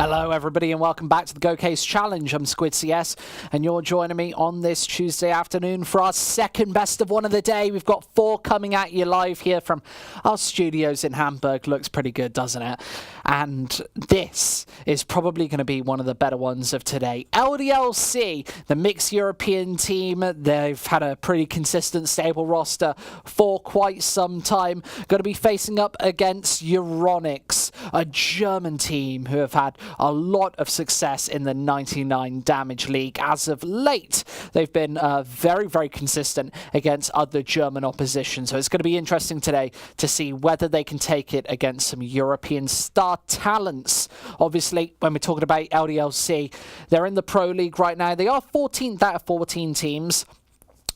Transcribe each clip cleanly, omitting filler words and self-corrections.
Hello everybody and welcome back to the GOCASE Challenge. I'm Squid CS and you're joining me on this Tuesday afternoon for our second best of one of the day. We've got 4 coming at you live here from our studios in Hamburg. Looks pretty good, doesn't it? And this is probably going to be one of the better ones of today. LDLC, the mixed European team, they've had a pretty consistent, stable roster for quite some time. Going to be facing up against Euronics, a German team who have had a lot of success in the 99 Damage League. As of late, they've been very, very consistent against other German opposition. So it's going to be interesting today to see whether they can take it against some European star talents. Obviously, when we're talking about LDLC, they're in the Pro League right now. They are 14th out of 14 teams,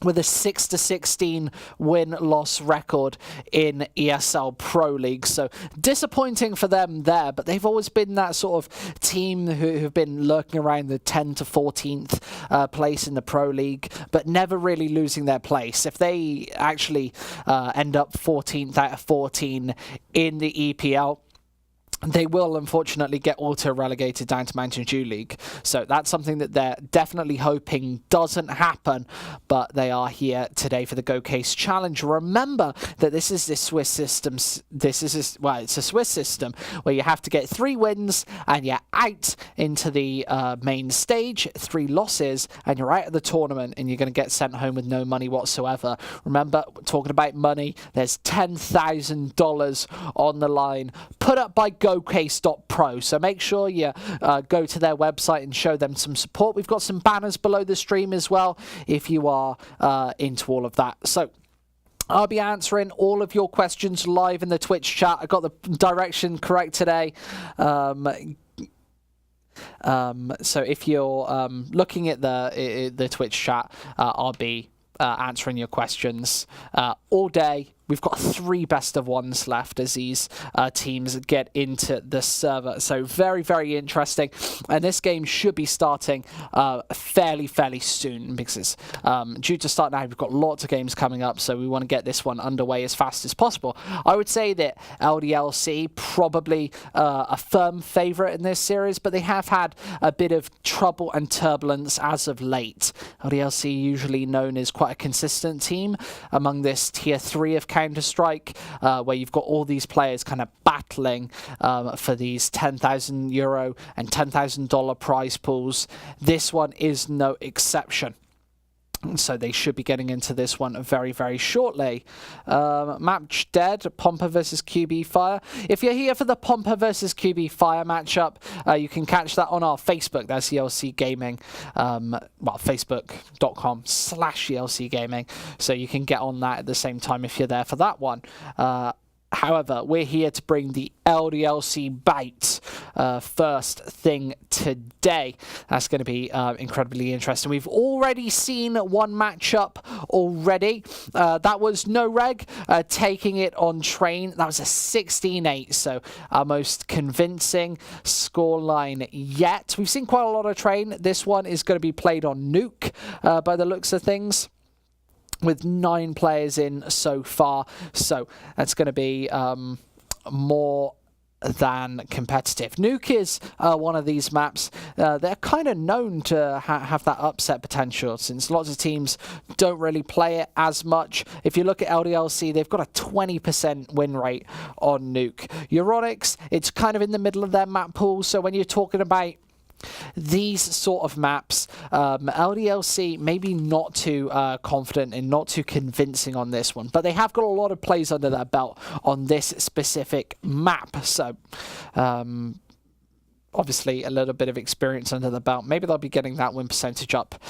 with a 6-16 win-loss record in ESL Pro League. So disappointing for them there, but they've always been that sort of team who have been lurking around the 10th to 14th place in the Pro League, but never really losing their place. If they actually end up 14th out of 14 in the EPL, they will unfortunately get auto-relegated down to Mountain Dew League. So that's something that they're definitely hoping doesn't happen, but they are here today for the GOCASE Challenge. Remember that this is the Swiss system. Well, it's a Swiss system where you have to get 3 wins and you're out into the main stage, 3 losses and you're out of the tournament and you're going to get sent home with no money whatsoever. Remember, talking about money, there's $10,000 on the line put up by GOCASE.pro. So make sure you go to their website and show them some support. We've got some banners below the stream as well if you are into all of that. So I'll be answering all of your questions live in the Twitch chat. I got the direction correct today. So if you're looking at the Twitch chat, I'll be answering your questions all day. We've got 3 best of ones left as these teams get into the server. So very, very interesting. And this game should be starting fairly soon because it's due to start now. We've got lots of games coming up, so we want to get this one underway as fast as possible. I would say that LDLC probably a firm favourite in this series, but they have had a bit of trouble and turbulence as of late. LDLC usually known as quite a consistent team among this tier 3 of Counter-Strike, where you've got all these players kind of battling for these €10,000 and $10,000 prize pools. This one is no exception. So they should be getting into this one very, very shortly. Match dead, Pompa versus QB Fire. If you're here for the Pompa versus QB Fire matchup, you can catch that on our Facebook. That's ELC Gaming. Well, facebook.com/ELC Gaming. So you can get on that at the same time if you're there for that one. However, we're here to bring the LDLC bait first thing today. That's going to be incredibly interesting. We've already seen one matchup already. That was No Reg taking it on Train. That was a 16-8, so our most convincing scoreline yet. We've seen quite a lot of Train. This one is going to be played on Nuke by the looks of things, with 9 players in so far. So that's going to be more than competitive. Nuke is one of these maps. They're kind of known to have that upset potential, since lots of teams don't really play it as much. If you look at LDLC, they've got a 20% win rate on Nuke. Euronics, it's kind of in the middle of their map pool. So when you're talking about these sort of maps, LDLC maybe not too confident and not too convincing on this one, but they have got a lot of plays under their belt on this specific map. So obviously a little bit of experience under the belt. Maybe they'll be getting that win percentage up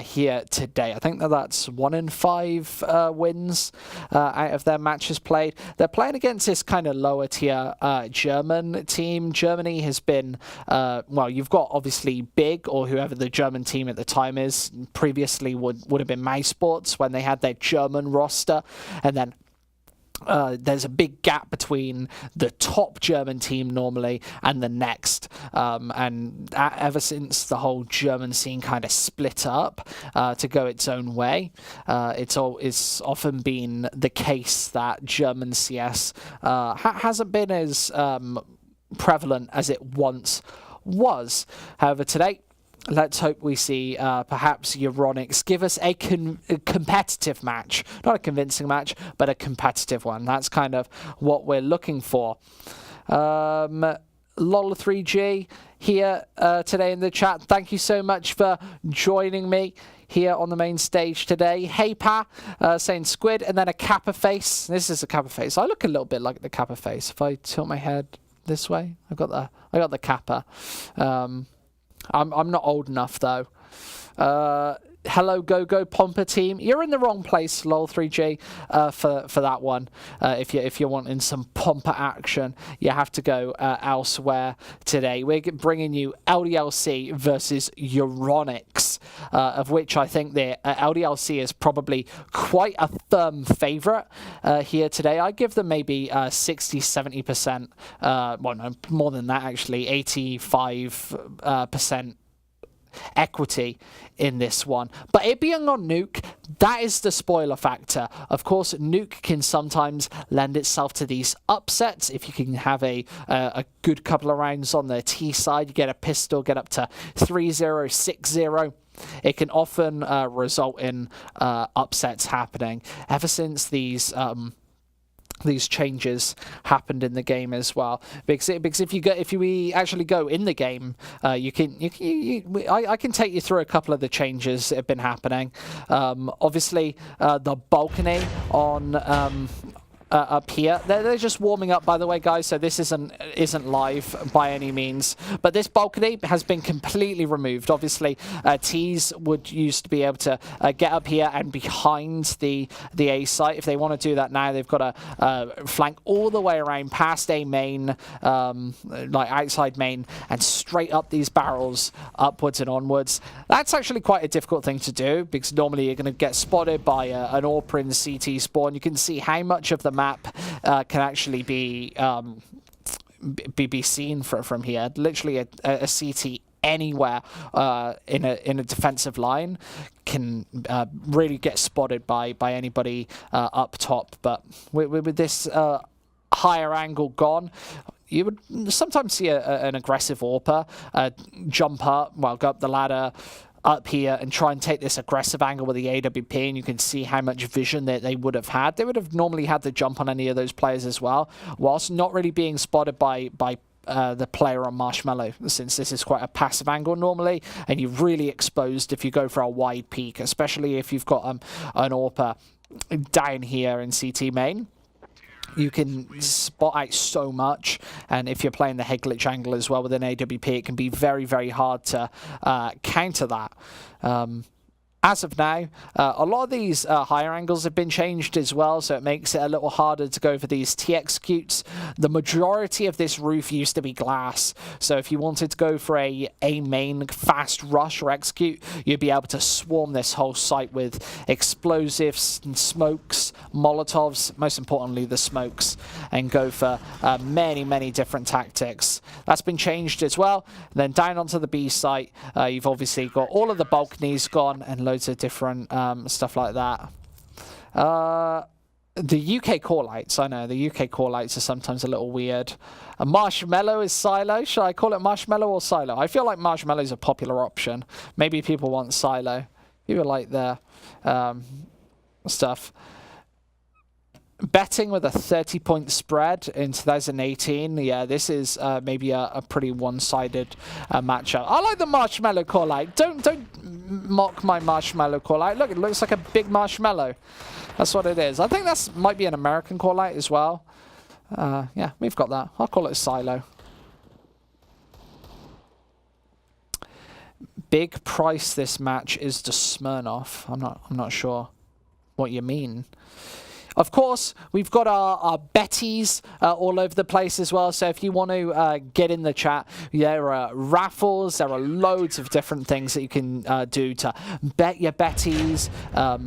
here today. I think that's 1 in 5 wins out of their matches played. They're playing against this kind of lower tier German team. Germany has been, well, you've got obviously Big, or whoever the German team at the time is. Previously would have been Esports when they had their German roster, and then there's a big gap between the top German team normally and the next, and ever since the whole German scene kind of split up to go its own way, it's often been the case that German CS hasn't been as prevalent as it once was. However, today, let's hope we see perhaps Euronics give us a competitive match. Not a convincing match, but a competitive one. That's kind of what we're looking for. LOL3G here today in the chat. Thank you so much for joining me here on the main stage today. Hey Pa saying squid and then a kappa face. This is a kappa face. I look a little bit like the kappa face. If I tilt my head this way, I got the kappa. I'm not old enough though. Hello, Go Pompa team. You're in the wrong place, LOL3G, for that one. If you're wanting some Pompa action, you have to go elsewhere today. We're bringing you LDLC versus Euronics, of which I think the LDLC is probably quite a firm favourite here today. I give them maybe 60-70%. Well, no, more than that actually, 85% equity in this one. But it being on Nuke, that is the spoiler factor. Of course, Nuke can sometimes lend itself to these upsets. If you can have a good couple of rounds on the T side, you get a pistol, get up to 3-0, 6-0. It can often result in upsets happening. Ever since these changes happened in the game as well, because if we actually go in the game, I can take you through a couple of the changes that have been happening. Obviously, the balcony on up here, they're just warming up, by the way, guys, so this isn't live by any means, but this balcony has been completely removed. Obviously, T's would used to be able to get up here and behind the A site. If they want to do that now, they've got to flank all the way around past A main, like outside main, and straight up these barrels upwards and onwards. That's actually quite a difficult thing to do, because normally you're going to get spotted by an AWP in CT spawn. You can see how much of the map can actually be seen from here. Literally a CT anywhere in a defensive line can really get spotted by anybody up top. But with this higher angle gone, you would sometimes see an aggressive AWPer jump up, well, go up the ladder up here and try and take this aggressive angle with the AWP, and you can see how much vision that they would have had. They would have normally had the jump on any of those players as well, whilst not really being spotted by the player on Marshmallow, since this is quite a passive angle normally, and you're really exposed if you go for a wide peek, especially if you've got an AWPer down here in CT main. You can spot out so much, and if you're playing the head glitch angle as well with an AWP, it can be very, very hard to counter that. As of now, a lot of these higher angles have been changed as well, so it makes it a little harder to go for these T-executes. The majority of this roof used to be glass, so if you wanted to go for a main fast rush or execute, you'd be able to swarm this whole site with explosives and smokes, Molotovs, most importantly the smokes, and go for many, many different tactics. That's been changed as well. Then down onto the B site, you've obviously got all of the balconies gone and loads of different stuff like that. The UK core lights, I know, the UK core lights are sometimes a little weird. Marshmallow is Silo. Should I call it Marshmallow or Silo? I feel like Marshmallow is a popular option. Maybe people want Silo. People like their stuff. Betting with a 30-point spread in 2018. Yeah, this is maybe a pretty one-sided matchup. I like the Marshmallow core light. Don't mock my Marshmallow core light. Look, it looks like a big marshmallow. That's what it is. I think that might be an American core light as well. Yeah, we've got that. I'll call it a Silo. Big price this match is the Smirnoff. I'm not sure what you mean. Of course, we've got our betties all over the place as well. So if you want to get in the chat, there are raffles. There are loads of different things that you can do to bet your betties.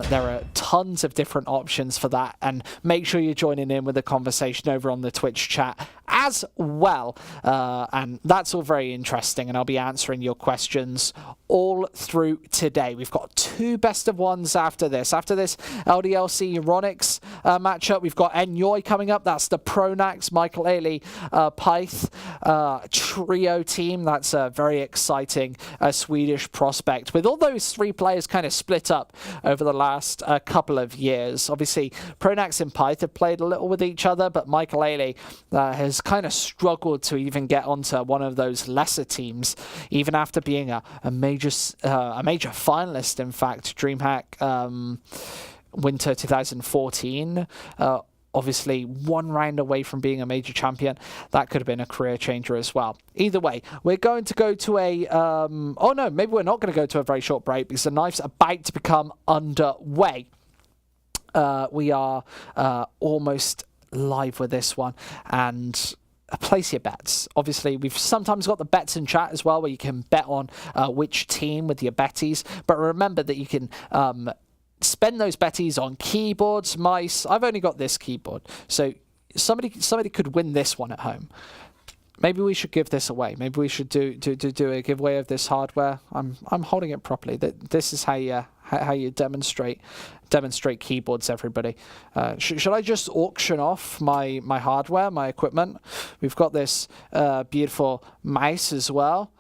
There are tons of different options for that. And make sure you're joining in with the conversation over on the Twitch chat as well. And that's all very interesting. And I'll be answering your questions all through today. We've got two best of ones after this. After this, LDLC Euronics. matchup. We've got Enjoy coming up. That's the Pronax, Michael Ailey, Pyth trio team. That's a very exciting Swedish prospect. With all those three players kind of split up over the last couple of years. Obviously, Pronax and Pyth have played a little with each other, but Michael Ailey has kind of struggled to even get onto one of those lesser teams, even after being a major finalist, in fact, DreamHack Winter 2014. Obviously, one round away from being a major champion. That could have been a career changer as well. Either way, we're going to go to a... oh no, maybe we're not going to go to a very short break because the knife's about to become underway. We are almost live with this one, and place your bets. Obviously, we've sometimes got the bets in chat as well, where you can bet on which team with your betties, but remember that you can spend those betties on keyboards, mice. I've only got this keyboard, so somebody could win this one at home. Maybe we should give this away. Maybe we should do a giveaway of this hardware. I'm holding it properly. This is how you demonstrate keyboards, everybody. Should I just auction off my hardware, my equipment? We've got this beautiful mouse as well.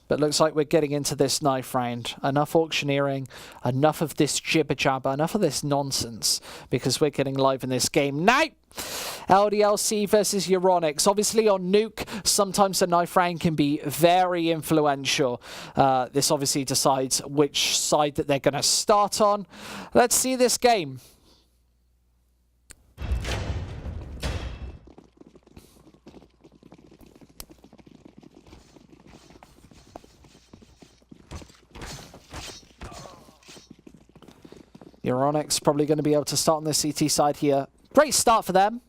But looks like we're getting into this knife round. Enough auctioneering, enough of this jibber jabber, enough of this nonsense, because we're getting live in this game now. LDLC versus Euronics. Obviously on Nuke, sometimes the knife round can be very influential. This obviously decides which side that they're going to start on. Let's see this game. Euronics probably going to be able to start on the CT side here. Great start for them.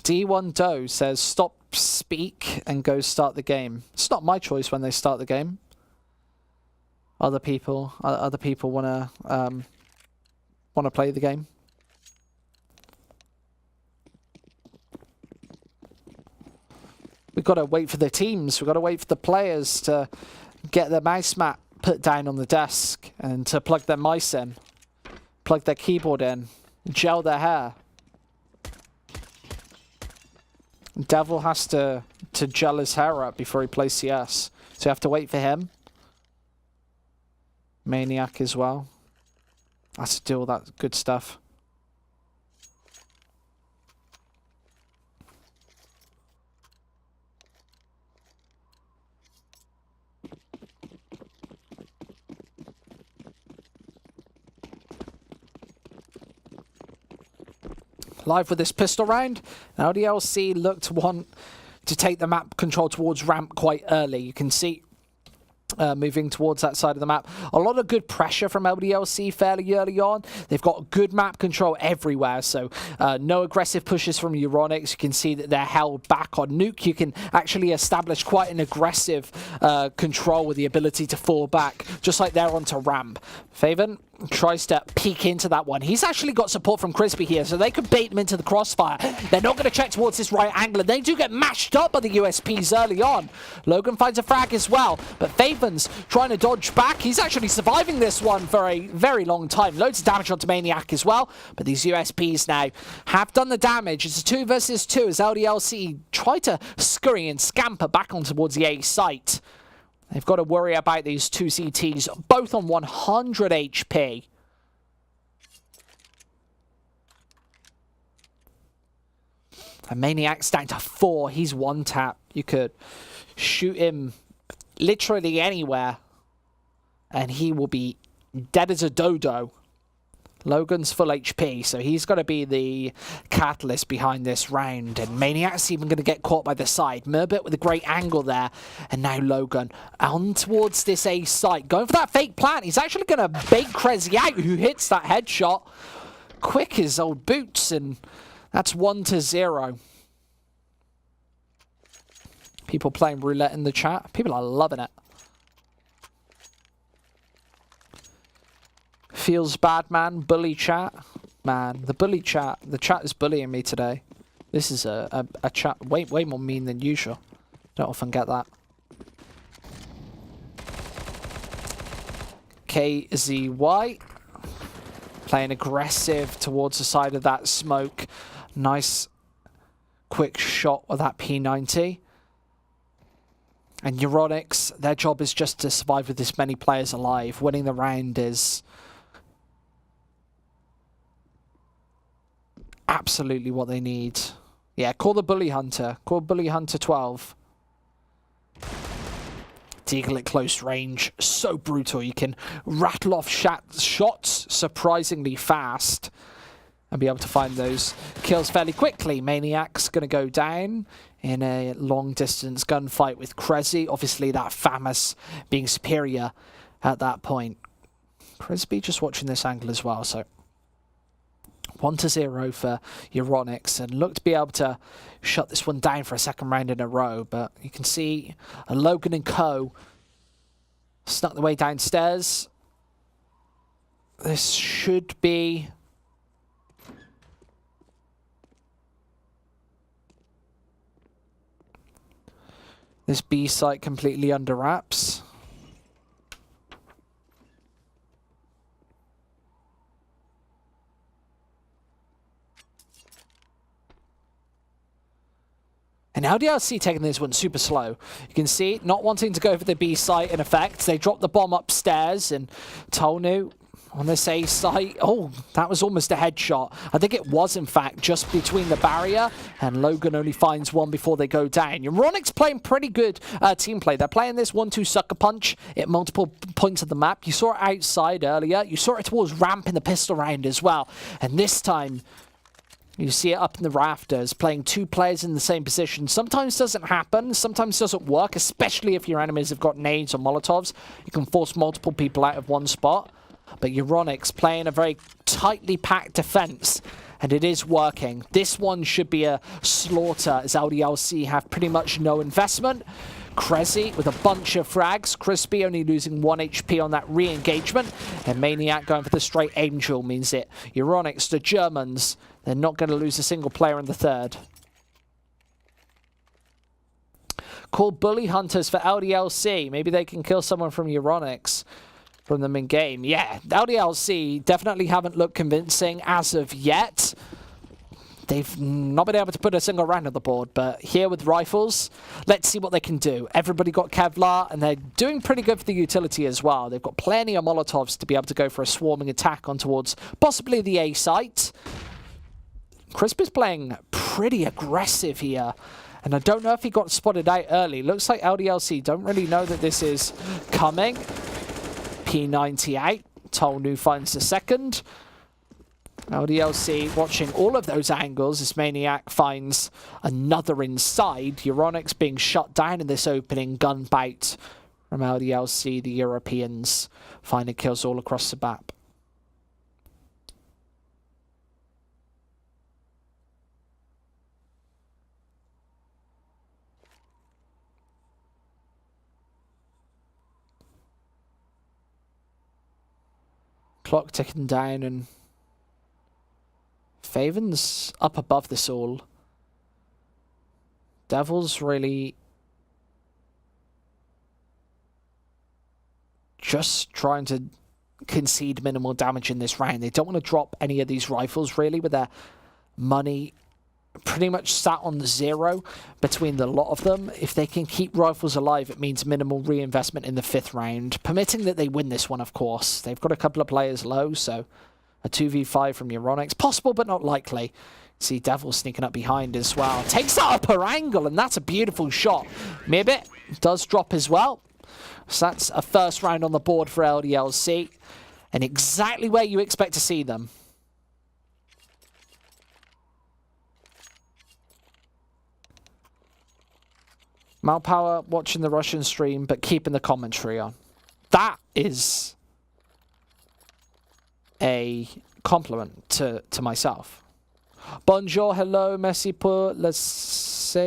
D1 Doe says, stop speak and go start the game. It's not my choice when they start the game. Other people want to play the game. We've got to wait for the teams. We've got to wait for the players to get their mouse mat put down on the desk and to plug their mice in, plug their keyboard in, gel their hair. Devil has to gel his hair up before he plays CS. So you have to wait for him. Maniac as well. Has to do all that good stuff. Live with this pistol round. Now LDLC look to want to take the map control towards ramp quite early. You can see moving towards that side of the map. A lot of good pressure from LDLC fairly early on. They've got good map control everywhere, so no aggressive pushes from Euronics. You can see that they're held back on Nuke. You can actually establish quite an aggressive control with the ability to fall back, just like they're onto ramp. Faven tries to peek into that one. He's actually got support from Crispy here, so they could bait him into the crossfire. They're not going to check towards this right angle, and they do get mashed up by the USPs early on. Logan finds a frag as well, but Faven's trying to dodge back. He's actually surviving this one for a very long time. Loads of damage onto Maniac as well, but these USPs now have done the damage. It's a 2 versus 2 as LDLC try to scurry and scamper back on towards the A site. They've got to worry about these two CTs, both on 100 HP. And Maniac's down to 4. He's one tap. You could shoot him literally anywhere, and he will be dead as a dodo. Logan's full HP, so he's got to be the catalyst behind this round. And Maniac's even going to get caught by the side. Murbit with a great angle there. And now Logan on towards this A site. Going for that fake plant. He's actually going to bait Crazy out, who hits that headshot. Quick as old boots, and that's 1-0. People playing roulette in the chat. People are loving it. Feels bad, man. Bully chat. Man, the bully chat. The chat is bullying me today. This is a chat way more mean than usual. Don't often get that. KZY playing aggressive towards the side of that smoke. Nice quick shot with that P90. And Euronics, their job is just to survive with this many players alive. Winning the round is absolutely what they need. Yeah, call the Bully Hunter. Call Bully Hunter 12. Deagle at close range. So brutal. You can rattle off shots surprisingly fast and be able to find those kills fairly quickly. Maniac's going to go down in a long-distance gunfight with Cresy. Obviously, that FAMAS being superior at that point. Cresby just watching this angle as well, so 1-0 for Euronics, and look to be able to shut this one down for a second round in a row. But you can see Logan and Co. snuck the way downstairs. This should be this B site completely under wraps. And LDLC taking this one super slow. You can see not wanting to go for the B site in effect. They dropped the bomb upstairs, and Tolnu on this A site. Oh, that was almost a headshot. I think it was, in fact, just between the barrier, and Logan only finds one before they go down. Euronics playing pretty good team play. They're playing this 1-2 sucker punch at multiple points of the map. You saw it outside earlier. You saw it towards ramp in the pistol round as well. And this time, you see it up in the rafters, playing two players in the same position. Sometimes doesn't happen, sometimes doesn't work, especially if your enemies have got nades or molotovs. You can force multiple people out of one spot. But Euronics playing a very tightly packed defense, and it is working. This one should be a slaughter, as LDLC have pretty much no investment. Cresy with a bunch of frags. Crispy only losing 1 HP on that re-engagement. And Maniac going for the straight Angel means it. Euronics, the Germans, they're not going to lose a single player in the third. Call Bully Hunters for LDLC. Maybe they can kill someone from Euronics from them in game. Yeah, LDLC definitely haven't looked convincing as of yet. They've not been able to put a single round on the board, but here with rifles, let's see what they can do. Everybody got Kevlar, and they're doing pretty good for the utility as well. They've got plenty of Molotovs to be able to go for a swarming attack on towards possibly the A site. Crisp is playing pretty aggressive here, and I don't know if he got spotted out early. Looks like LDLC don't really know that this is coming. P98, Tolnu finds the second. LDLC watching all of those angles as Maniac finds another inside. Euronics being shut down in this opening gun bout from LDLC. The Europeans finding kills all across the map. Clock ticking down, and Faven's up above this all. Devils really just trying to concede minimal damage in this round. They don't want to drop any of these rifles really, with their money pretty much sat on 0 between the lot of them. If they can keep rifles alive, it means minimal reinvestment in the 5th round, permitting that they win this one, of course. They've got a couple of players low, so a 2v5 from Euronics. Possible, but not likely. See Devil sneaking up behind as well. Takes that upper angle, and that's a beautiful shot. Mibit does drop as well. So that's a first round on the board for LDLC, and exactly where you expect to see them. Malpower watching the Russian stream, but keeping the commentary on. That is a compliment to myself. Bonjour, hello, merci pour le cast.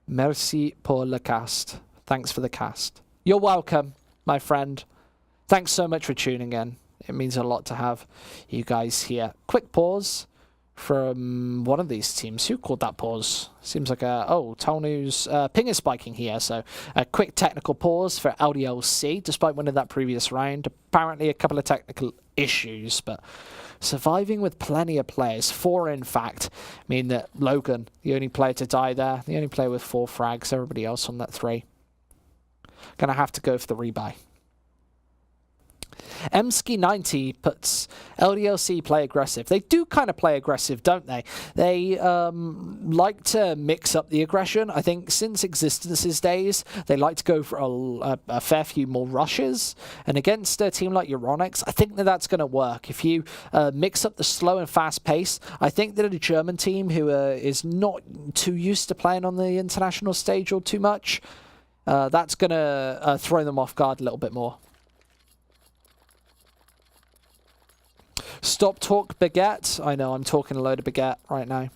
Merci pour le cast. Thanks for the cast. You're welcome, my friend. Thanks so much for tuning in. It means a lot to have you guys here. Quick pause. from one of these teams. Who called that pause? Seems like Talnu's ping is spiking here, so a quick technical pause for LDLC, despite winning that previous round. Apparently a couple of technical issues, but surviving with plenty of players. 4, in fact, mean that Logan, the only player to die there, the only player with 4 frags, everybody else on that 3. Gonna have to go for the rebuy. Mski90 puts LDLC play aggressive. They do kind of play aggressive, don't they? They like to mix up the aggression. I think since Existence's days, they like to go for a fair few more rushes. And against a team like Euronics, I think that that's going to work. If you mix up the slow and fast pace, I think that a German team who is not too used to playing on the international stage or too much, that's going to throw them off guard a little bit more. Stop talk baguette. I know I'm talking a load of baguette right now.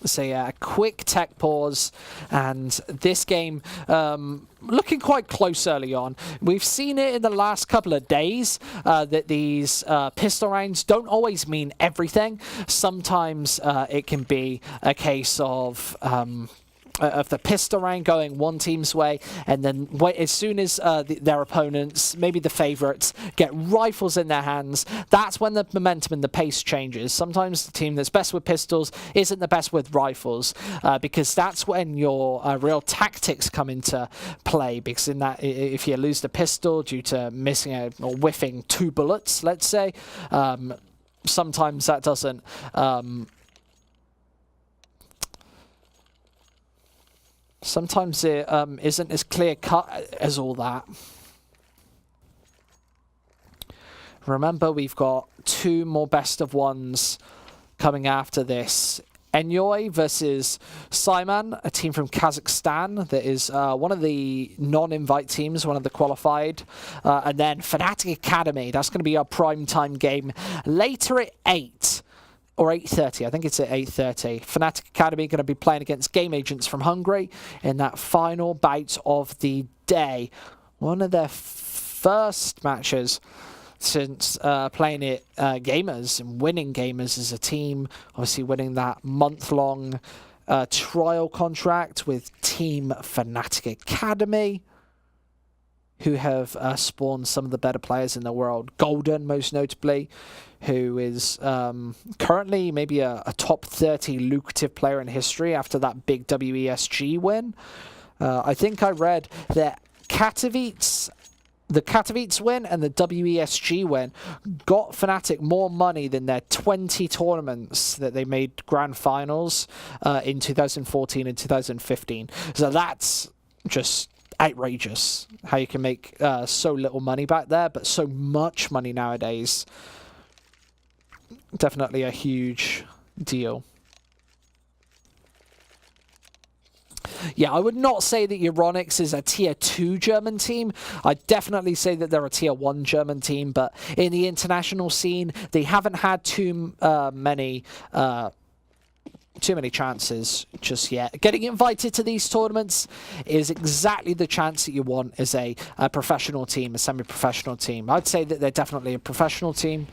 So yeah, a quick tech pause, and this game looking quite close early on. We've seen it in the last couple of days that these pistol rounds don't always mean everything. Sometimes it can be a case of the pistol round going one team's way, and then as soon as their opponents, maybe the favourites, get rifles in their hands, that's when the momentum and the pace changes. Sometimes the team that's best with pistols isn't the best with rifles, because that's when your real tactics come into play, because in that, if you lose the pistol due to missing or whiffing 2 bullets, let's say, sometimes that doesn't sometimes it isn't as clear-cut as all that. Remember, we've got 2 more best-of-1s coming after this. Enjoy versus Saiman, a team from Kazakhstan that is one of the non-invite teams, one of the qualified. And then Fnatic Academy, that's going to be our prime time game later at 8. Or 8:30, I think it's at 8:30. Fnatic Academy going to be playing against Game Agents from Hungary in that final bout of the day. One of their first matches since playing it Gamers and winning Gamers as a team. Obviously winning that month-long trial contract with Team Fnatic Academy, who have spawned some of the better players in the world. Golden, most notably, who is currently maybe a top 30 lucrative player in history after that big WESG win. I think I read that the Katowice win and the WESG win got Fnatic more money than their 20 tournaments that they made grand finals in 2014 and 2015. So that's just outrageous how you can make so little money back there, but so much money nowadays. Definitely a huge deal. Yeah, I would not say that Euronics is a tier 2 German team. I'd definitely say that they're a tier 1 German team, but in the international scene, they haven't had too many chances just yet. Getting invited to these tournaments is exactly the chance that you want as a professional team, a semi-professional team. I'd say that they're definitely a professional team.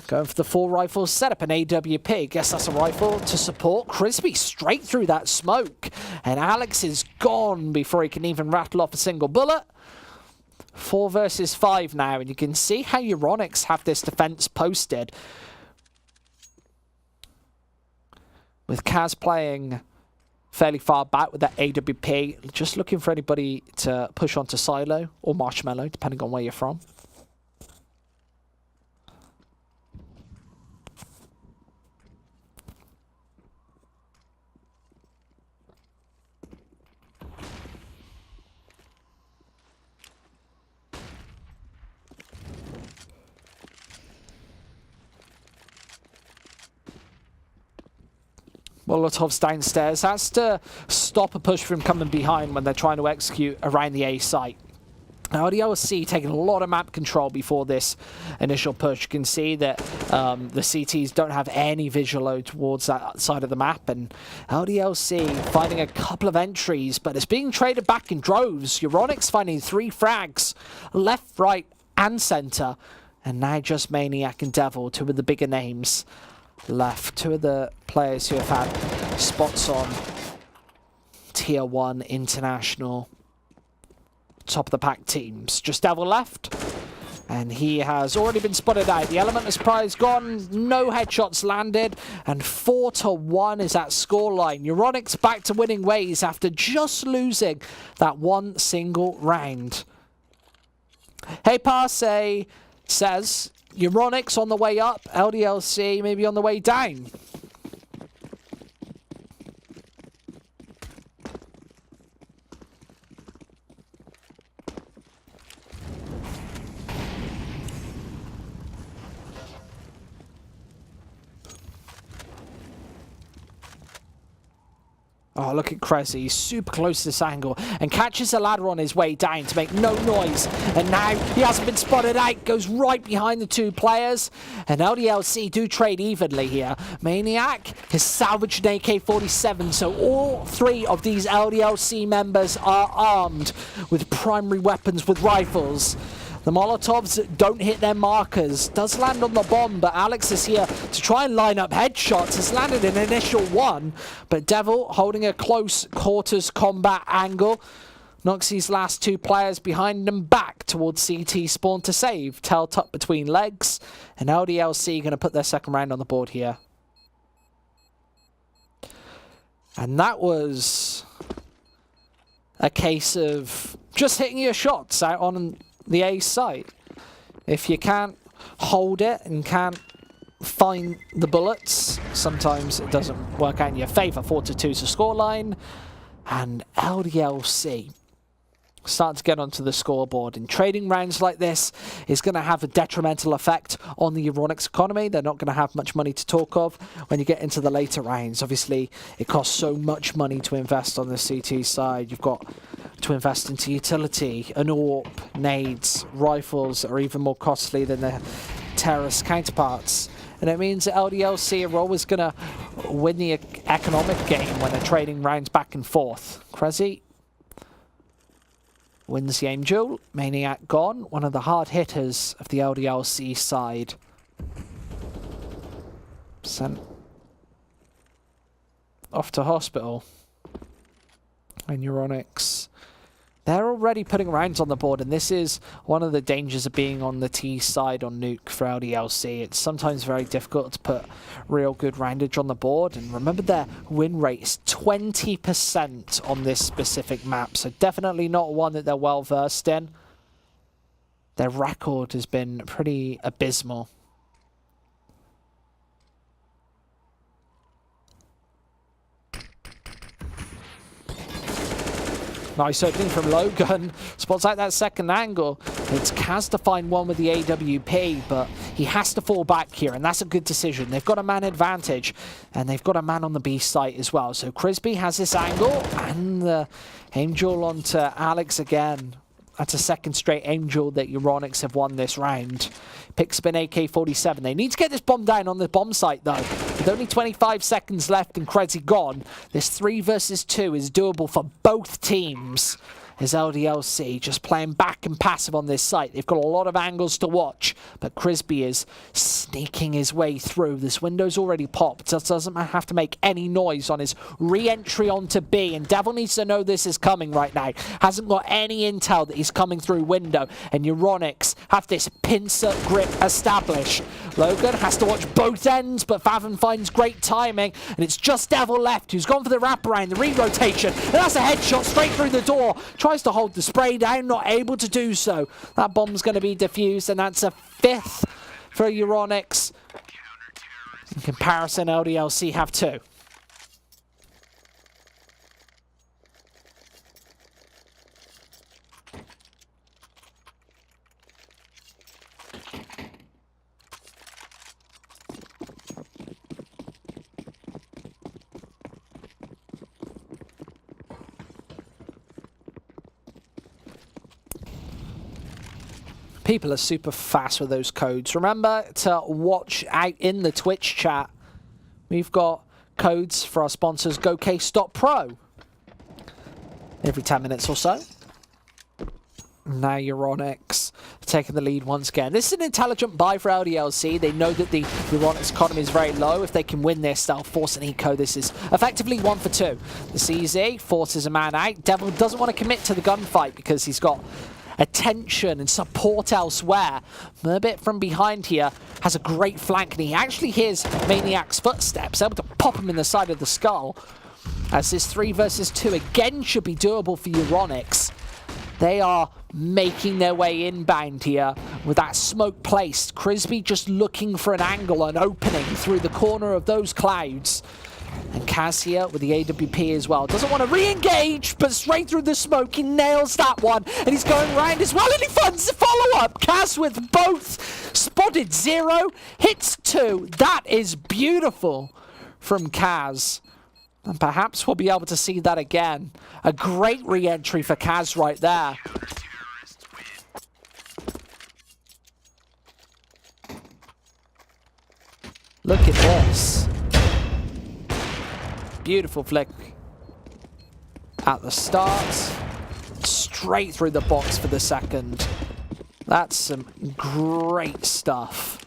Going for the 4 rifles, set up an AWP. Guess that's a rifle to support. Crispy straight through that smoke. And Alex is gone before he can even rattle off a single bullet. 4 versus 5 now, and you can see how Euronics have this defense posted. With Kaz playing fairly far back with that AWP, just looking for anybody to push onto Silo or Marshmallow, depending on where you're from. Molotov's downstairs. That's to stop a push from coming behind when they're trying to execute around the A site. Now, LDLC taking a lot of map control before this initial push. You can see that the CTs don't have any visual load towards that side of the map, and LDLC finding a couple of entries, but it's being traded back in droves. Euronics finding 3 frags left, right, and center. And now just Maniac and Devil, two of the bigger names left. Two of the players who have had spots on Tier 1 International top of the pack teams. Just Devil left. And he has already been spotted out. The element of surprise gone. No headshots landed. And 4-1 is that scoreline. Euronics back to winning ways after just losing that one single round. Hey Parse says, Euronics on the way up. LDLC maybe on the way down. Oh, look at Krezi. He's super close to this angle and catches a ladder on his way down to make no noise. And now he hasn't been spotted out. Goes right behind the two players. And LDLC do trade evenly here. Maniac has salvaged an AK-47. So all three of these LDLC members are armed with primary weapons with rifles. The Molotovs don't hit their markers. Does land on the bomb, but Alex is here to try and line up headshots. Has landed an initial one, but Devil holding a close quarters combat angle. Knocks these last two players behind them back towards CT spawn to save. Tail tucked between legs, and LDLC going to put their second round on the board here. And that was a case of just hitting your shots out on the A site. If you can't hold it and can't find the bullets, sometimes it doesn't work out in your favor. 4-2 is the scoreline, and LDLC starting to get onto the scoreboard. And trading rounds like this is going to have a detrimental effect on the Euronics economy. They're not going to have much money to talk of when you get into the later rounds. Obviously, it costs so much money to invest on the CT side. You've got to invest into utility, an AWP, nades, rifles that are even more costly than their terrorist counterparts. And it means that LDLC are always going to win the economic game when they're trading rounds back and forth. Krezi wins the Angel. Maniac gone. One of the hard hitters of the LDLC side. Sent off to hospital. And Euronics, they're already putting rounds on the board, and this is one of the dangers of being on the T side on Nuke for LDLC. It's sometimes very difficult to put real good roundage on the board, and remember their win rate is 20% on this specific map, so definitely not one that they're well versed in. Their record has been pretty abysmal. Nice opening from Logan. Spots out that second angle. It's Kaz to find one with the AWP, but he has to fall back here, and that's a good decision. They've got a man advantage, and they've got a man on the B site as well. So Crisby has this angle, and the Angel onto Alex again. That's a second straight Angel that Euronics have won this round. Picks up an AK-47. They need to get this bomb down on the bomb site, though. With only 25 seconds left and Krezi gone, this 3 versus 2 is doable for both teams. As LDLC just playing back and passive on this site. They've got a lot of angles to watch, but Crisby is sneaking his way through. This window's already popped. Just doesn't have to make any noise on his re-entry onto B, and Devil needs to know this is coming right now. Hasn't got any intel that he's coming through window, and Euronics have this pincer grip established. Logan has to watch both ends, but Fathom finds great timing, and it's just Devil left who's gone for the wraparound, the re-rotation, and that's a headshot straight through the door. Tries to hold the spray down, not able to do so. That bomb's going to be defused, and that's a 5th for Euronics. In comparison, LDLC have 2. People are super fast with those codes. Remember to watch out in the Twitch chat. We've got codes for our sponsors, GOCASE.pro. Every 10 minutes or so. Now Euronics taking the lead once again. This is an intelligent buy for LDLC. They know that the Euronics economy is very low. If they can win this, they'll force an eco. This is effectively 1 for 2. The CZ forces a man out. Devil doesn't want to commit to the gunfight because he's got attention and support elsewhere. Merbit from behind here has a great flank, and he actually hears Maniac's footsteps, able to pop him in the side of the skull. As this 3 versus 2 again should be doable for Euronics. They are making their way inbound here with that smoke placed. Crisby just looking for an angle, an opening through the corner of those clouds. And Kaz here with the AWP as well. Doesn't want to re-engage, but straight through the smoke, he nails that one. And he's going round as well, and he funds the follow-up. Kaz with both. Spotted 0, hits 2. That is beautiful from Kaz. And perhaps we'll be able to see that again. A great re-entry for Kaz right there. Look at this. Beautiful flick at the start. Straight through the box for the second. That's some great stuff.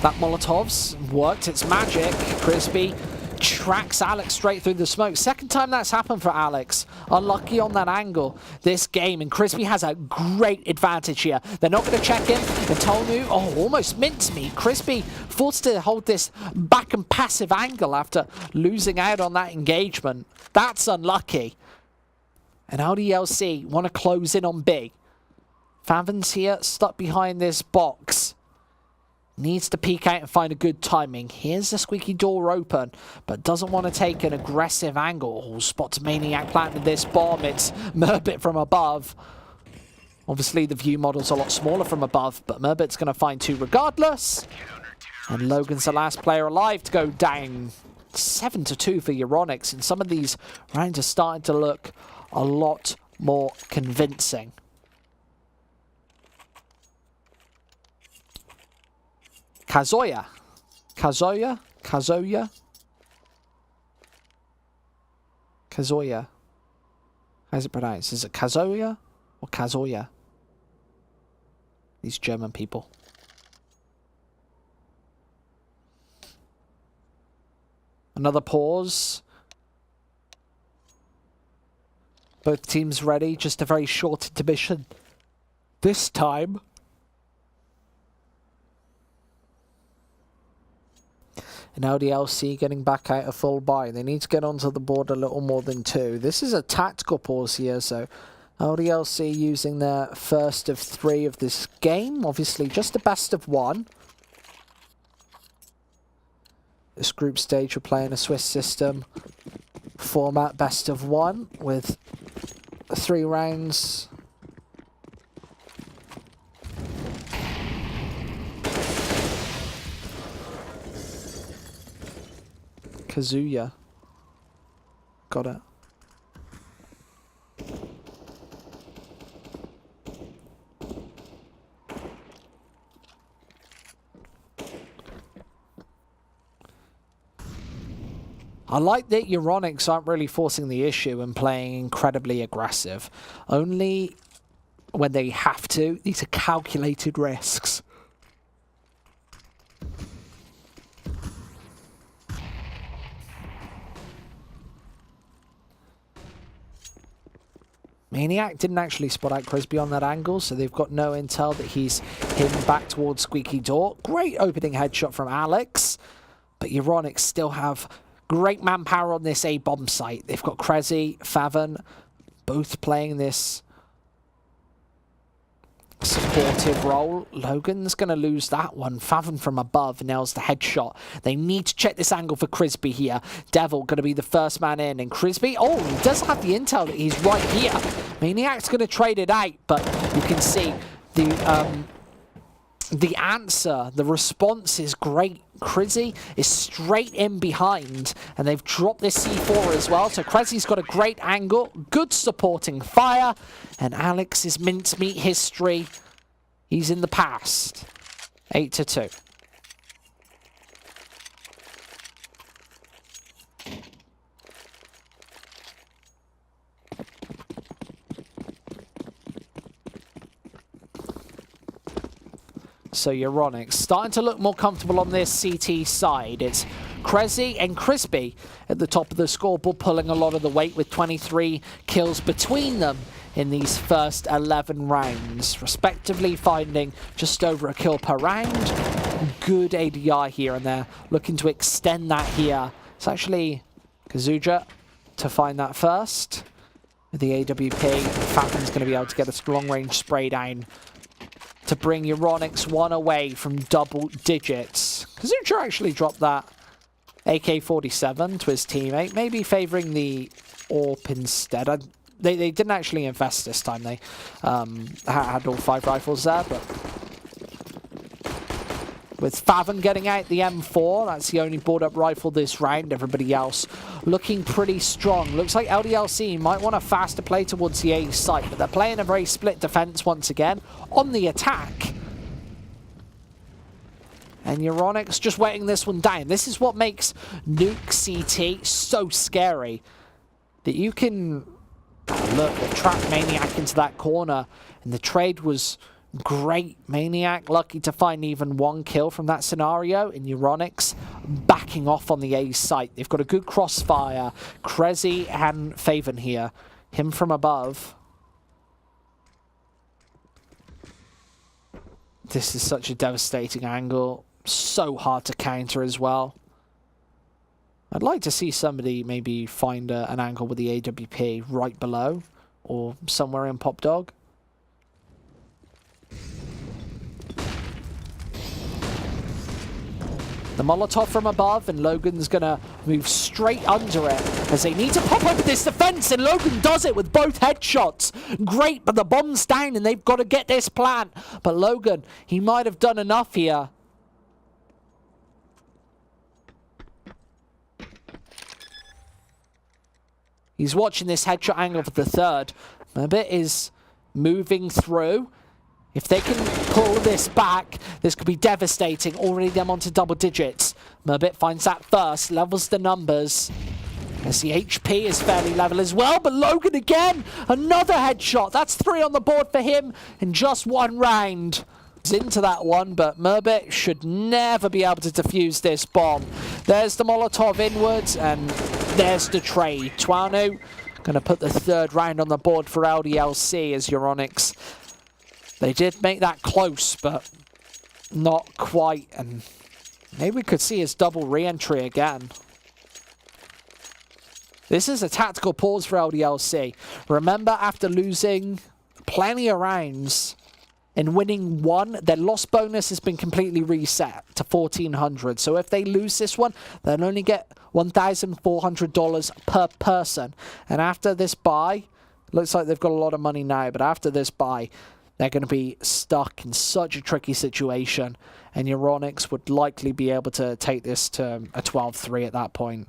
That Molotov's worked its magic. Crisby tracks Alex straight through the smoke. Second time that's happened for Alex. Unlucky on that angle this game, and Crisby has a great advantage here. They're not going to check in, and Tolnu, almost mincemeat. Crisby forced to hold this back and passive angle after losing out on that engagement. That's unlucky. And LDLC want to close in on B. Favin's here, stuck behind this box. Needs to peek out and find a good timing. Here's the squeaky door open, but doesn't want to take an aggressive angle. Spots Maniac planting this bomb. It's Merbit from above. Obviously, the view model's a lot smaller from above, but Merbit's going to find 2 regardless. And Logan's the last player alive to go down. 7-2 for Euronics, and some of these rounds are starting to look a lot more convincing. Kazuya. Kazuya? Kazuya? Kazuya. How's it pronounced? Is it Kazuya or Kazuya? These German people. Another pause. Both teams ready. Just a very short intermission this time. And LDLC getting back out a full buy. They need to get onto the board a little more than 2. This is a tactical pause here, so LDLC using their first of 3 of this game. Obviously, just a best of 1. This group stage, we're playing a Swiss system format, best of 1 with 3 rounds. Kazuya. Got it. I like that Euronics aren't really forcing the issue and playing incredibly aggressive. Only when they have to. These are calculated risks. Maniac didn't actually spot out Crisby on that angle, so they've got no intel that he's hidden back towards Squeaky Door. Great opening headshot from Alex, but Euronics still have great manpower on this A-bomb site. They've got Krezi, Favin, both playing this supportive role. Logan's going to lose that one. Favin from above nails the headshot. They need to check this angle for Crisby here. Devil going to be the first man in, and Crisby, he does have the intel that he's right here. Maniac's going to trade it out, but you can see the answer, the response is great. Crizzy is straight in behind, and they've dropped this C4 as well. So Crizzy's got a great angle, good supporting fire, and Alex's mincemeat history, he's in the past. 8-2. So Euronics starting to look more comfortable on this CT side. It's Crazy and Crispy at the top of the scoreboard, pulling a lot of the weight with 23 kills between them in these first 11 rounds, respectively finding just over a kill per round. Good ADI here, and they're looking to extend that here. It's actually Kazuja to find that first. With the AWP, Falcon's going to be able to get a long-range spray down to bring Euronics one away from double digits. Kazuja actually dropped that AK-47 to his teammate, maybe favouring the AWP instead. They didn't actually invest this time. They had all 5 rifles there, but with Favon getting out the M4, that's the only board-up rifle this round. Everybody else looking pretty strong. Looks like LDLC might want a faster play towards the A site, but they're playing a very split defense once again on the attack. And Euronics just waiting this one down. This is what makes Nuke CT so scary. That you can look, trap Maniac into that corner, and the trade was great. Maniac lucky to find even 1 kill from that scenario, and Euronics backing off on the A site. They've got a good crossfire. Crazy and Favon here. Him from above. This is such a devastating angle. So hard to counter as well. I'd like to see somebody maybe find an angle with the AWP right below or somewhere in Pop Dog. The Molotov from above, and Logan's going to move straight under it as they need to pop up this defense, and Logan does it with both headshots. Great, but the bomb's down and they've got to get this plant. But Logan, he might have done enough here. He's watching this headshot angle for the third. Murbit is moving through. If they can pull this back, this could be devastating. Already them onto double digits. Murbit finds that first, levels the numbers. As the HP is fairly level as well, but Logan again, another headshot. That's 3 on the board for him in just 1 round. Into that one, but Murbit should never be able to defuse this bomb. There's the Molotov inwards, and there's the trade. Tuano going to put the 3rd round on the board for LDLC as Euronics. They did make that close, but not quite, and maybe we could see his double re-entry again. This is a tactical pause for LDLC. Remember, after losing plenty of rounds and winning 1, their loss bonus has been completely reset to 1,400. So if they lose this one, they'll only get $1,400 per person. And after this buy, looks like they've got a lot of money now, but after this buy, they're going to be stuck in such a tricky situation. And Euronics would likely be able to take this to a 12-3 at that point.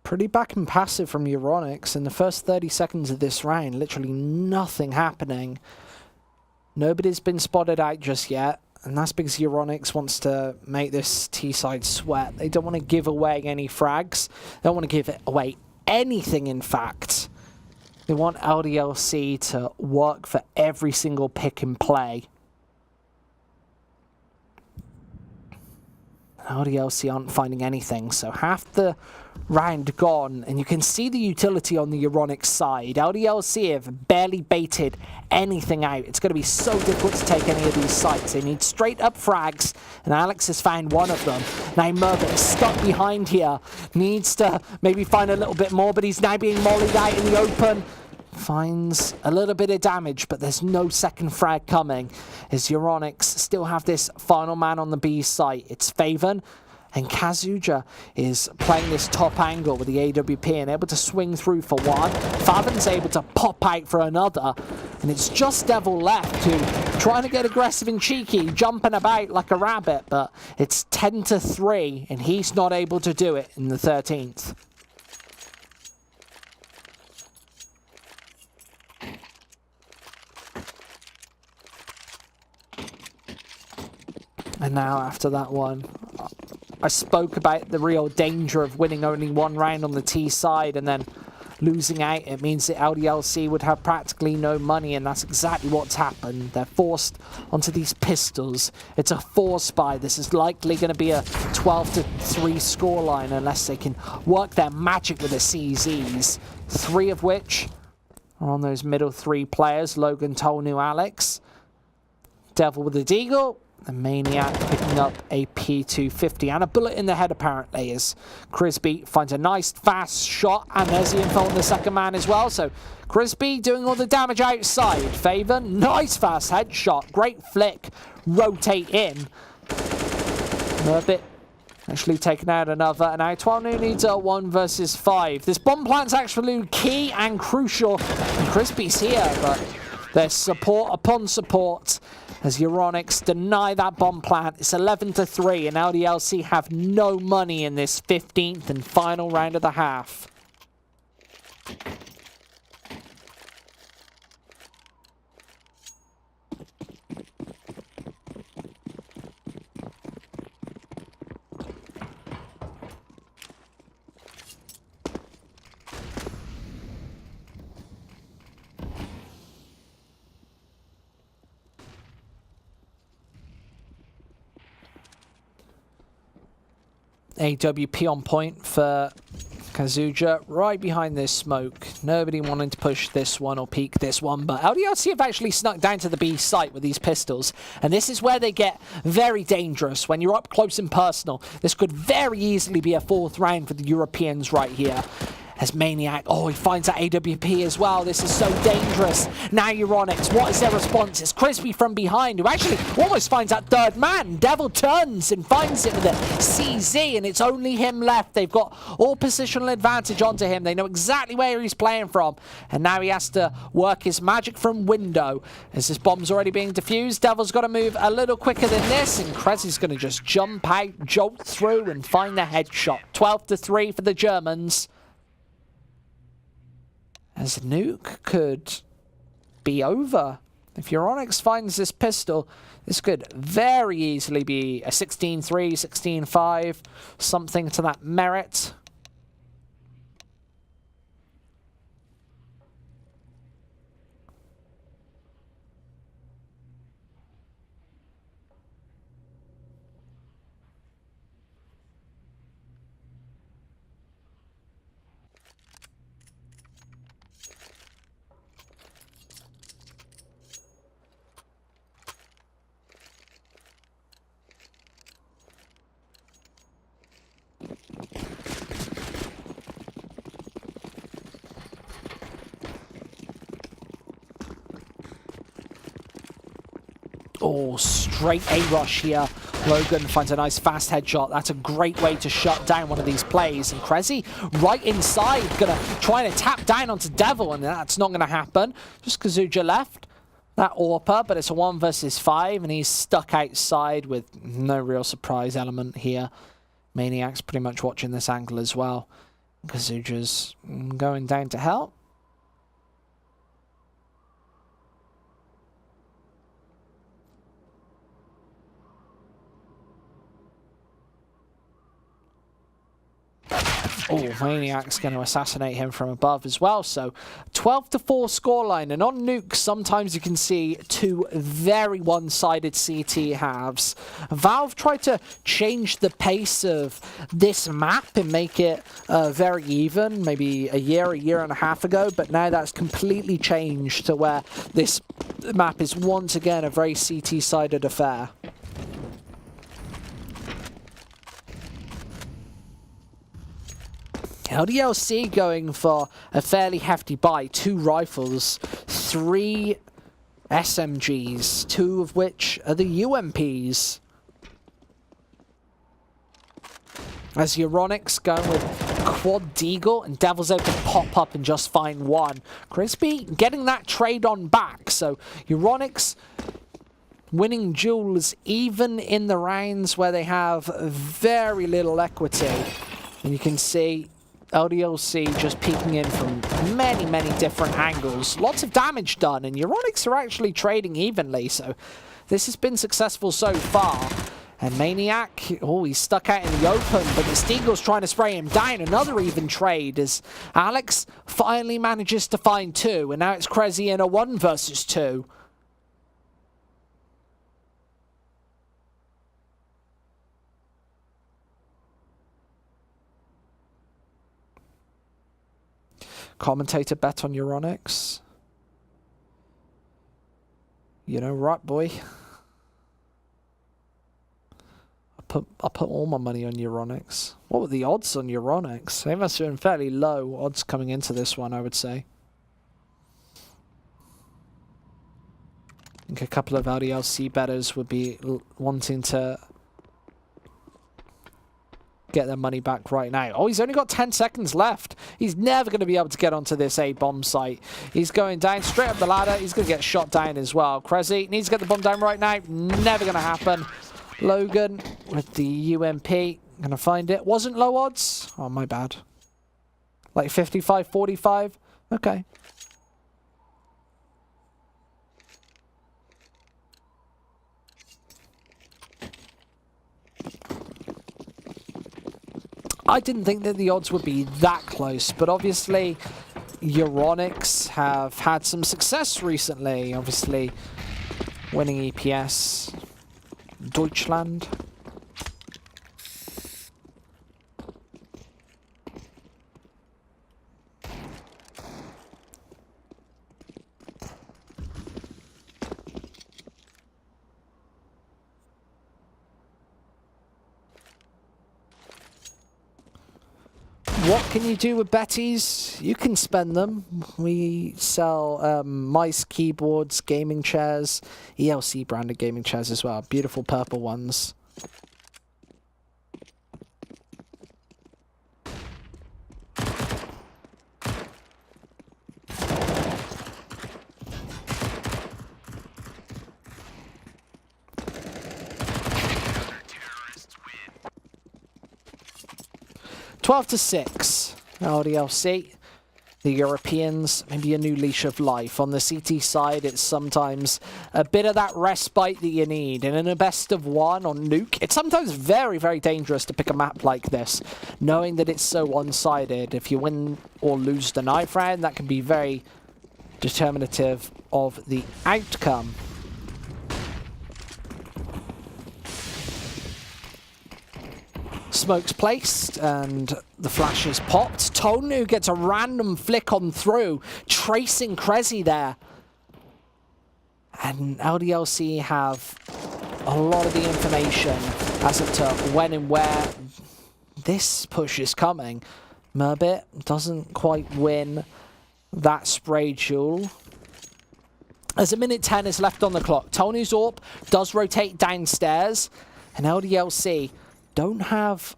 Pretty back and passive from Euronics in the first 30 seconds of this round. Literally nothing happening. Nobody's been spotted out just yet. And that's because Euronics wants to make this T-side sweat. They don't want to give away any frags. They don't want to give away anything, in fact. They want LDLC to work for every single pick and play. LDLC aren't finding anything, so half the round gone, and you can see the utility on the Euronics side. LDLC have barely baited anything out. It's going to be so difficult to take any of these sites. They need straight up frags, and Alex has found one of them. Now Mervyn is stuck behind here, needs to maybe find a little bit more, but he's now being mollied out in the open. Finds a little bit of damage, but there's no second frag coming, as Euronics still have this final man on the B site. It's Faven, and Kazuja is playing this top angle with the AWP and able to swing through for one. Faven's able to pop out for another, and it's just Devil left who trying to get aggressive and cheeky, jumping about like a rabbit, but it's 10-3, and he's not able to do it in the 13th. And now after that one, I spoke about the real danger of winning only one round on the T side and then losing out. It means that LDLC would have practically no money, and that's exactly what's happened. They're forced onto these pistols. It's a force buy. This is likely going to be a 12-3 scoreline unless they can work their magic with the CZs, 3 of which are on those middle 3 players, Logan, Tolnu, Alex. Devil with the Deagle. The Maniac picking up a P250 and a bullet in the head apparently, as Crisby finds a nice fast shot, and there's the info on the second man as well. So Crisby doing all the damage outside. Faven, nice fast headshot, great flick, rotate in. Murbit actually taking out another, and now Tolnu needs a 1 versus 5. This bomb plant's actually key and crucial, and Crisby's here, but there's support upon support as Euronics deny that bomb plant. It's 11-3, and LDLC have no money in this 15th and final round of the half. AWP on point for Kazuja, right behind this smoke. Nobody wanting to push this one or peek this one, but LDLC have actually snuck down to the B site with these pistols, and this is where they get very dangerous. When you're up close and personal, this could very easily be a 4th round for the Europeans right here. As Maniac, oh, he finds that AWP as well. This is so dangerous. Now Euronics, what is their response? It's Crispy from behind, who actually almost finds that 3rd man. Devil turns and finds it with a CZ, and it's only him left. They've got all positional advantage onto him. They know exactly where he's playing from, and now he has to work his magic from window. As this bomb's already being defused, Devil's got to move a little quicker than this, and Krezzy's going to just jump out, jolt through, and find the headshot. 12-3 for the Germans. As Nuke could be over. If Euronics finds this pistol, this could very easily be a 16-3, 16-5, something to that merit. Oh, straight A-rush here. Logan finds a nice fast headshot. That's a great way to shut down one of these plays. And Krezzy right inside, gonna try to tap down onto Devil, and that's not gonna happen. Just Kazuja left. That AWPer, but it's a 1 versus 5, and he's stuck outside with no real surprise element here. Maniac's pretty much watching this angle as well. Kazuja's going down to help. Oh, Maniac's going to assassinate him from above as well. So 12-4 scoreline. And on Nuke, sometimes you can see two very one-sided CT halves. Valve tried to change the pace of this map and make it very even, maybe a year and a half ago. But now that's completely changed to where this map is once again a very CT-sided affair. LDLC going for a fairly hefty buy. 2 rifles, 3 SMGs, 2 of which are the UMPs. As Euronics going with Quad Deagle and Devil's able to pop up and just find 1. Crispy getting that trade on back. So Euronics winning duels even in the rounds where they have very little equity. And you can see LDLC just peeking in from many, many different angles. Lots of damage done, and Euronics are actually trading evenly, so this has been successful so far. And Maniac, oh, he's stuck out in the open, but the Steagle's trying to spray him down. Another even trade as Alex finally manages to find 2, and now it's Krezi in a 1 versus 2. Commentator bet on Euronics. You know, right, boy. I put all my money on Euronics. What were the odds on Euronics? They must have been fairly low odds coming into this one, I would say. I think a couple of LDLC bettors would be wanting to get their money back right now. Oh, he's only got 10 seconds left. He's never going to be able to get onto this A bomb site. He's going down straight up the ladder. He's going to get shot down as well. Krezi needs to get the bomb down right now. Never going to happen. Logan with the UMP. Going to find it. Wasn't low odds. Oh, my bad. Like 55-45. Okay. I didn't think that the odds would be that close, but obviously Euronics have had some success recently. Obviously winning EPS Deutschland. What can you do with Betties? You can spend them. We sell mice, keyboards, gaming chairs, ELC branded gaming chairs as well. Beautiful purple ones. Twelve to 6, LDLC. The Europeans, maybe a new leash of life. On the CT side, it's sometimes a bit of that respite that you need. And in a best of 1 on Nuke, it's sometimes very, very dangerous to pick a map like this, knowing that it's so one-sided. If you win or lose the knife round, that can be very determinative of the outcome. Smoke's placed and the flash is popped. Tonu gets a random flick on through, tracing Krezi there. And LDLC have a lot of the information as to when and where this push is coming. Merbit doesn't quite win that spray duel. As a minute 10 is left on the clock, Tonu's AWP does rotate downstairs, and LDLC don't have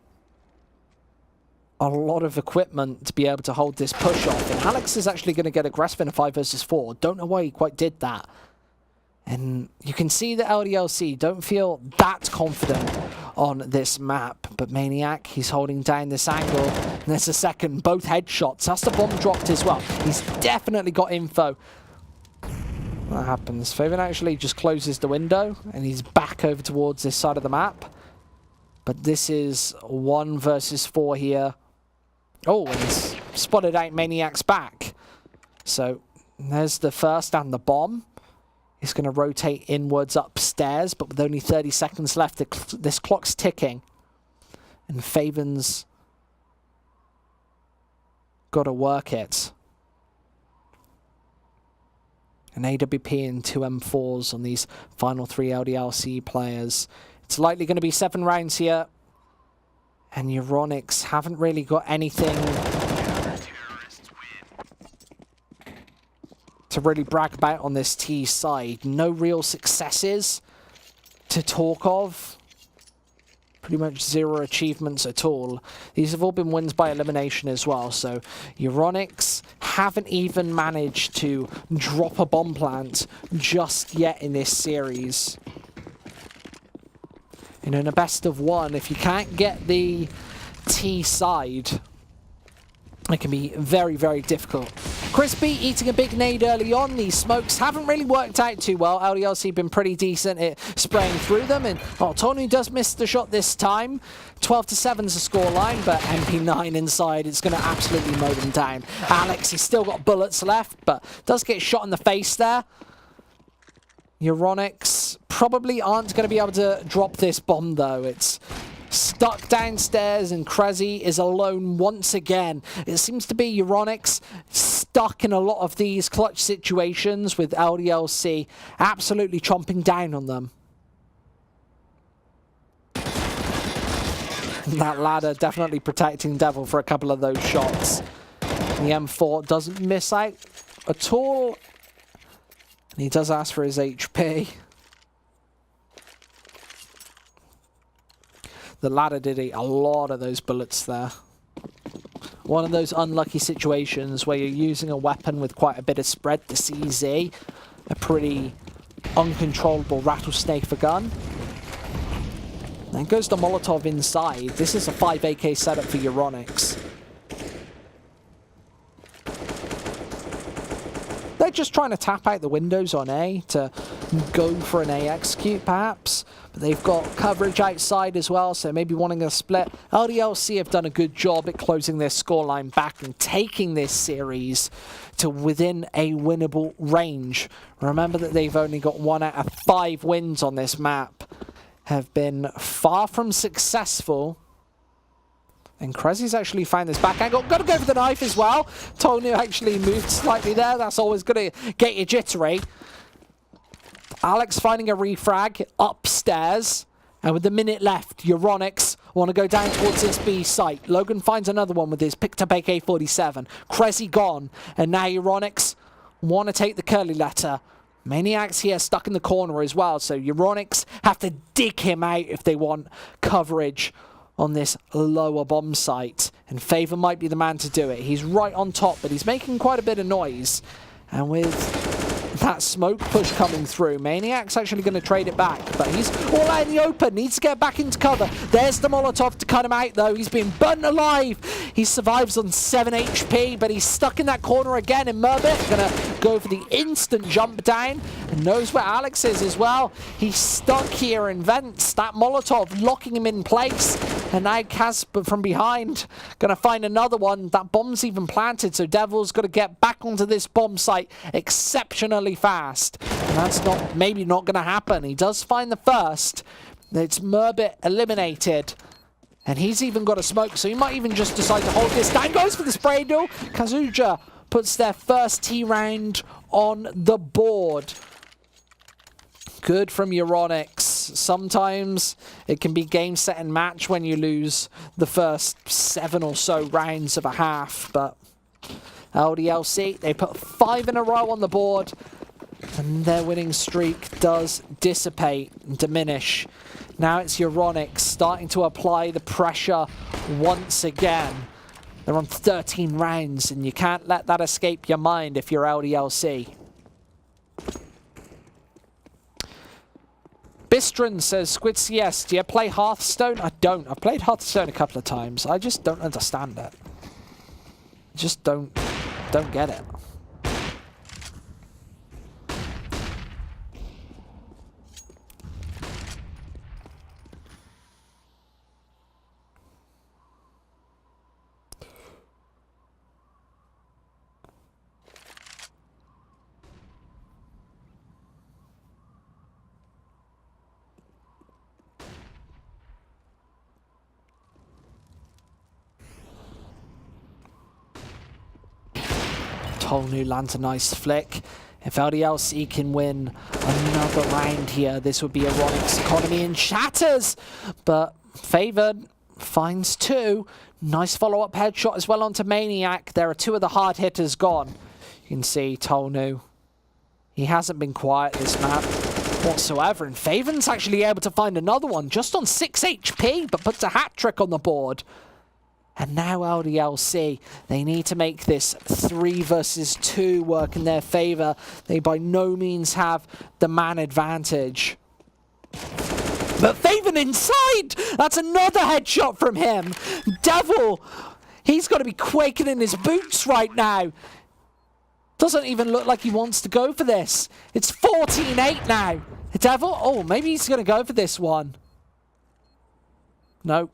a lot of equipment to be able to hold this push off. And Alex is actually going to get aggressive in a 5 versus 4. Don't know why he quite did that. And you can see that LDLC don't feel that confident on this map. But Maniac, he's holding down this angle. And there's a second, both headshots. That's the bomb dropped as well. He's definitely got info. What happens? Faven actually just closes the window and he's back over towards this side of the map. But this is 1 versus 4 here. Oh, and he's spotted out Maniac's back. So there's the first and the bomb. He's going to rotate inwards upstairs, but with only 30 seconds left, this clock's ticking. And Faven's got to work it. An AWP and 2 M4s on these final 3 LDLC players. It's likely going to be 7 rounds here. And Euronics haven't really got anything to really brag about on this T side. No real successes to talk of. Pretty much 0 achievements at all. These have all been wins by elimination as well. So Euronics haven't even managed to drop a bomb plant just yet in this series. And in a best of 1, if you can't get the T side, it can be very, very difficult. Crispy eating a big nade early on. These smokes haven't really worked out too well. LDLC been pretty decent at spraying through them. And Tony does miss the shot this time. 12-7 is the scoreline, but MP9 inside. It's going to absolutely mow them down. Alex, he's still got bullets left, but does get shot in the face there. Euronics probably aren't going to be able to drop this bomb, though. It's stuck downstairs, and Krezi is alone once again. It seems to be Euronics stuck in a lot of these clutch situations with LDLC absolutely chomping down on them. That ladder definitely protecting Devil for a couple of those shots. The M4 doesn't miss out at all. And he does ask for his HP. The ladder did eat a lot of those bullets there. One of those unlucky situations where you're using a weapon with quite a bit of spread, the CZ, a pretty uncontrollable rattlesnake for gun. Then goes the Molotov inside. This is a 5 AK setup for Euronics. They're just trying to tap out the windows on A to go for an A execute, perhaps. But they've got coverage outside as well, so maybe wanting a split. LDLC have done a good job at closing their scoreline back and taking this series to within a winnable range. Remember that they've only got 1 out of 5 wins on this map. Have been far from successful. And Krezi's actually found this back angle. Got to go for the knife as well. Tony actually moved slightly there. That's always going to get you jittery. Alex finding a refrag upstairs. And with the minute left, Euronics want to go down towards this B site. Logan finds another one with his picked up AK-47. Krezi gone. And now Euronics want to take the curly letter. Maniac's here stuck in the corner as well. So Euronics have to dig him out if they want coverage on this lower bomb site. And Favor might be the man to do it. He's right on top, but he's making quite a bit of noise. And with that smoke push coming through, Maniac's actually going to trade it back. But he's all out in the open. Needs to get back into cover. There's the Molotov to cut him out, though. He's been burnt alive. He survives on 7 HP, but he's stuck in that corner again. And Murbit going to go for the instant jump down. And knows where Alex is as well. He's stuck here in vents. That Molotov locking him in place. And now Casper from behind going to find another one. That bomb's even planted, so Devil's got to get back onto this bomb site exceptionally fast. And that's maybe not going to happen. He does find the first. It's Murbit eliminated. And he's even got a smoke, so he might even just decide to hold this down. Goes for the spray duel. Kazuja puts their first T round on the board. Good from Euronics. Sometimes it can be game, set, and match when you lose the first 7 or so rounds of a half. But LDLC, they put 5 in a row on the board. And their winning streak does dissipate and diminish. Now it's Euronics starting to apply the pressure once again. They're on 13 rounds, and you can't let that escape your mind if you're LDLC. Bistron says, Squid CS, do you play Hearthstone? I don't. I've played Hearthstone a couple of times. I just don't understand it. Just don't get it. Tolnu lands a nice flick. If LDLC can win another round here, this would be Euronics' economy in shatters. But Favored finds two. Nice follow-up headshot as well onto Maniac. There are two of the hard hitters gone. You can see Tolnu. He hasn't been quiet this map whatsoever. And Faven's actually able to find another one just on 6 HP, but puts a hat trick on the board. And now LDLC, they need to make this 3 versus 2 work in their favor. They by no means have the man advantage. But Faven inside! That's another headshot from him. Devil, he's got to be quaking in his boots right now. Doesn't even look like he wants to go for this. It's 14-8 now. The Devil, oh, maybe he's going to go for this one. No.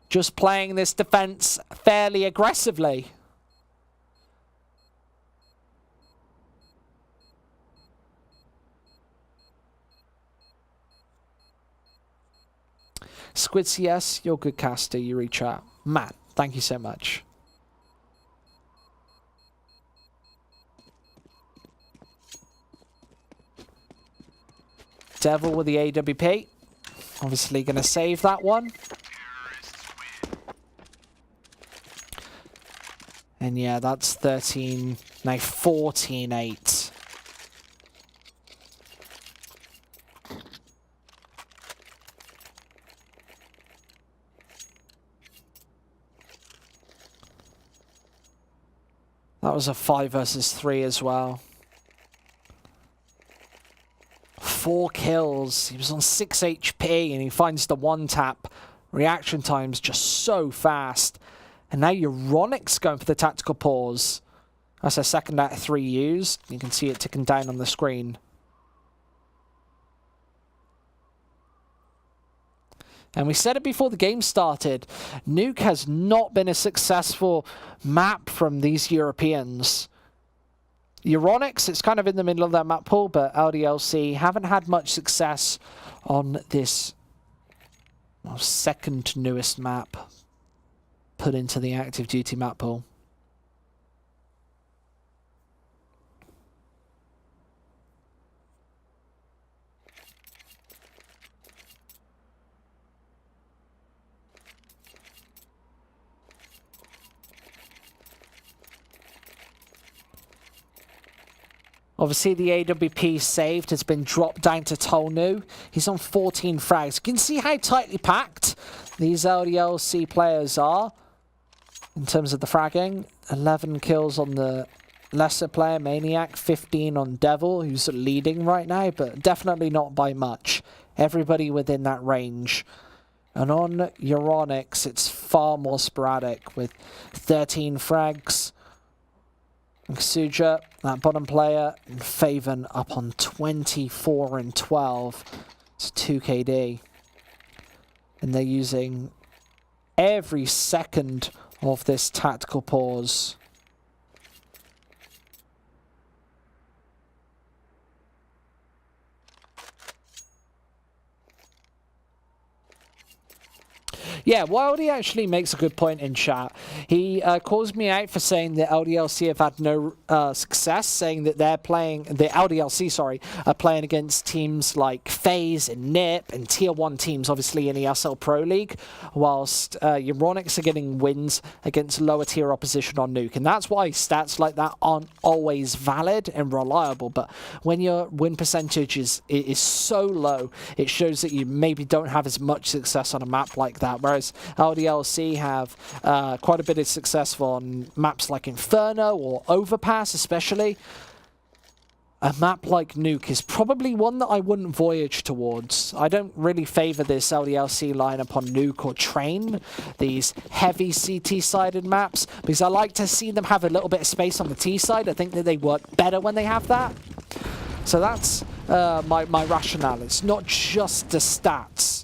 Just playing this defense fairly aggressively. Squid CS, you're a good caster, you reach out. Man, thank you so much. Devil with the AWP. Obviously going to save that one. And yeah, that's 13, no, 14-8. That was a 5 versus 3 as well. 4 kills. He was on 6 HP and he finds the one tap. Reaction time's just so fast. And now Euronics going for the tactical pause. That's a second out of 3 used. You can see it ticking down on the screen. And we said it before the game started. Nuke has not been a successful map from these Europeans. Euronics, it's kind of in the middle of that map pool, but LDLC haven't had much success on this second newest map put into the active duty map pool. Obviously, the AWP saved has been dropped down to Tolnu. He's on 14 frags. You can see how tightly packed these LDLC players are in terms of the fragging. 11 kills on the lesser player, Maniac. 15 on Devil, who's leading right now, but definitely not by much. Everybody within that range. And on Euronics, it's far more sporadic with 13 frags. Suja, that bottom player, and Faven up on 24 and 12. It's 2 KD. And they're using every second of this tactical pause. Yeah, Wildy actually makes a good point in chat. He calls me out for saying that LDLC have had no success, saying that they're playing, the LDLC, sorry, are playing against teams like FaZe and NIP and Tier 1 teams, obviously in the ESL Pro League, whilst Euronics are getting wins against lower tier opposition on Nuke. And that's why stats like that aren't always valid and reliable. But when your win percentage is so low, it shows that you maybe don't have as much success on a map like that. Whereas LDLC have quite a bit of success on maps like Inferno or Overpass especially. A map like Nuke is probably one that I wouldn't voyage towards. I don't really favour this LDLC lineup on Nuke or Train, these heavy CT-sided maps, because I like to see them have a little bit of space on the T side. I think that they work better when they have that. So that's my rationale. It's not just the stats.